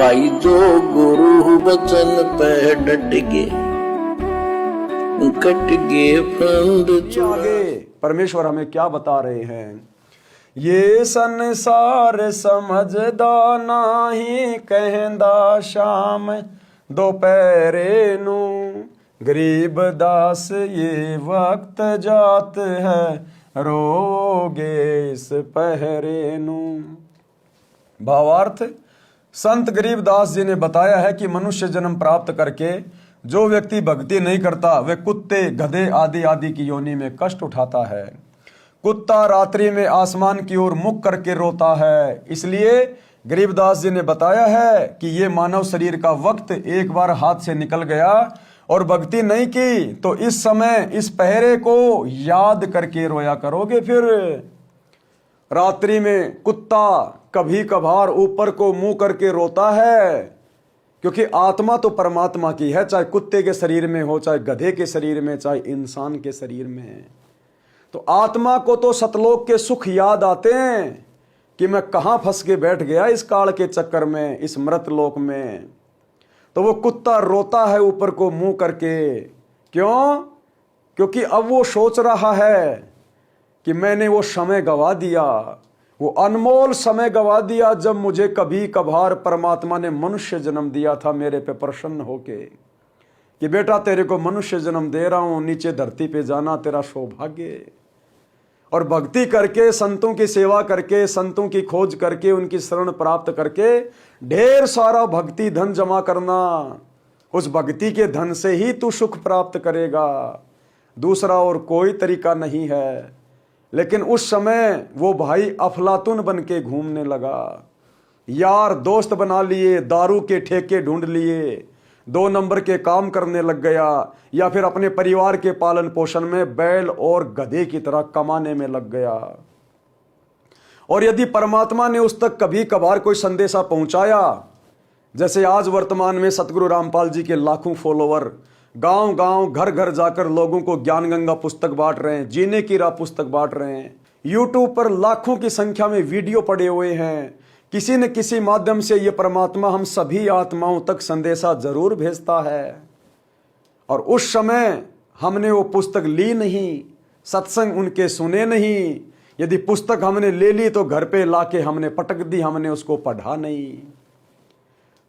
भाई जो गुरु वचन पे डट गए, कट गए फंद। आगे परमेश्वर हमें क्या बता रहे हैं? ये संसार समझदा नाही, कहंदा शाम दोपहरे नू, गरीब दास ये वक्त जात है, रोगे इस पहरे नू। भावार्थ, संत गरीब दास जी ने बताया है कि मनुष्य जन्म प्राप्त करके जो व्यक्ति भक्ति नहीं करता वह कुत्ते, गधे आदि आदि की योनि में कष्ट उठाता है। कुत्ता रात्रि में आसमान की ओर मुख करके रोता है। इसलिए गरीबदास जी ने बताया है कि ये मानव शरीर का वक्त एक बार हाथ से निकल गया और भक्ति नहीं की तो इस समय इस पहरे को याद करके रोया करोगे। फिर रात्रि में कुत्ता कभी कभार ऊपर को मुंह करके रोता है, क्योंकि आत्मा तो परमात्मा की है, चाहे कुत्ते के शरीर में हो, चाहे गधे के शरीर में, चाहे इंसान के शरीर में। तो आत्मा को तो सतलोक के सुख याद आते हैं कि मैं कहां फंस के बैठ गया इस काल के चक्कर में, इस मृत लोक में। तो वो कुत्ता रोता है ऊपर को मुंह करके। क्यों? क्योंकि अब वो सोच रहा है कि मैंने वो समय गवा दिया, वो अनमोल समय गवा दिया जब मुझे कभी कभार परमात्मा ने मनुष्य जन्म दिया था मेरे पे प्रसन्न होके कि बेटा तेरे को मनुष्य जन्म दे रहा हूं, नीचे धरती पे जाना तेरा सौभाग्य। और भक्ति करके, संतों की सेवा करके, संतों की खोज करके, उनकी शरण प्राप्त करके ढेर सारा भक्ति धन जमा करना। उस भक्ति के धन से ही तू सुख प्राप्त करेगा, दूसरा और कोई तरीका नहीं है। लेकिन उस समय वो भाई अफलातुन बन के घूमने लगा, यार दोस्त बना लिए, दारू के ठेके ढूंढ लिए, 2 नंबर के काम करने लग गया, या फिर अपने परिवार के पालन पोषण में बैल और गधे की तरह कमाने में लग गया। और यदि परमात्मा ने उस तक कभी कभार कोई संदेशा पहुंचाया, जैसे आज वर्तमान में सतगुरु रामपाल जी के लाखों फॉलोवर गांव गांव घर घर जाकर लोगों को ज्ञान गंगा पुस्तक बांट रहे हैं, जीने की राह पुस्तक बांट रहे हैं, यूट्यूब पर लाखों की संख्या में वीडियो पड़े हुए हैं, किसी न किसी माध्यम से ये परमात्मा हम सभी आत्माओं तक संदेशा जरूर भेजता है। और उस समय हमने वो पुस्तक ली नहीं, सत्संग उनके सुने नहीं। यदि पुस्तक हमने ले ली तो घर पे लाके हमने पटक दी, हमने उसको पढ़ा नहीं।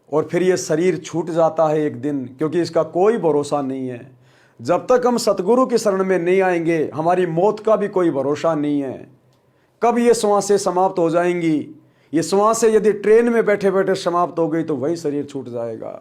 और फिर ये शरीर छूट जाता है एक दिन, क्योंकि इसका कोई भरोसा नहीं है। जब तक हम सतगुरु की शरण में नहीं आएंगे हमारी मौत का भी कोई भरोसा नहीं है। कब ये श्वासें समाप्त हो जाएंगी, ये श्वासें यदि ट्रेन में बैठे बैठे समाप्त हो गई तो वही शरीर छूट जाएगा।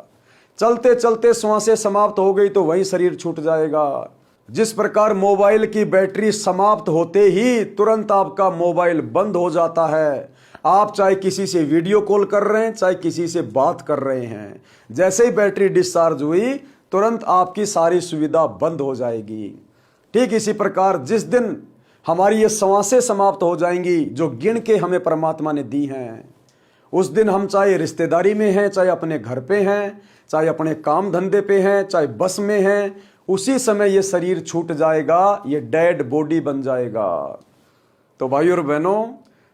चलते चलते श्वासें समाप्त हो गई तो वही शरीर छूट जाएगा। जिस प्रकार मोबाइल की बैटरी समाप्त होते ही तुरंत आपका मोबाइल बंद हो जाता है, आप चाहे किसी से वीडियो कॉल कर रहे हैं, चाहे किसी से बात कर रहे हैं, जैसे ही बैटरी डिस्चार्ज हुई तुरंत आपकी सारी सुविधा बंद हो जाएगी। ठीक इसी प्रकार जिस दिन हमारी ये श्वासें समाप्त हो जाएंगी जो गिन के हमें परमात्मा ने दी हैं, उस दिन हम चाहे रिश्तेदारी में हैं, चाहे अपने घर पे हैं, चाहे अपने काम धंधे पे हैं, चाहे बस में हैं, उसी समय ये शरीर छूट जाएगा, ये डेड बॉडी बन जाएगा। तो भाइयों और बहनों,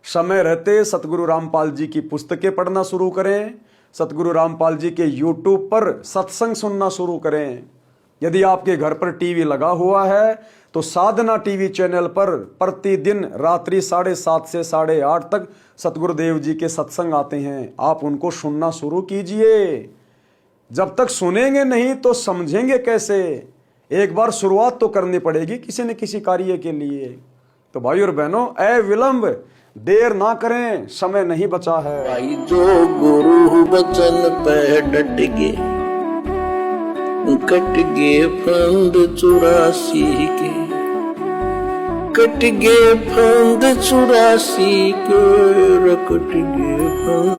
समय रहते सतगुरु रामपाल जी की पुस्तकें पढ़ना शुरू करें, सतगुरु रामपाल जी के यूट्यूब पर सत्संग सुनना शुरू करें। यदि आपके घर पर टीवी लगा हुआ है तो साधना टीवी चैनल पर प्रतिदिन रात्रि 7:30 से 8:30 तक सतगुरुदेव जी के सत्संग आते हैं, आप उनको सुनना शुरू कीजिए। जब तक सुनेंगे नहीं तो समझेंगे कैसे? एक बार शुरुआत तो करनी पड़ेगी किसी न किसी कार्य के लिए। तो भाई और बहनों, ए विलंब देर ना करें, समय नहीं बचा है। भाई जो गुरु वचन पे डट गए, कट गए फंद 84 के, कट गए फंद 84 के, कट गए फंद।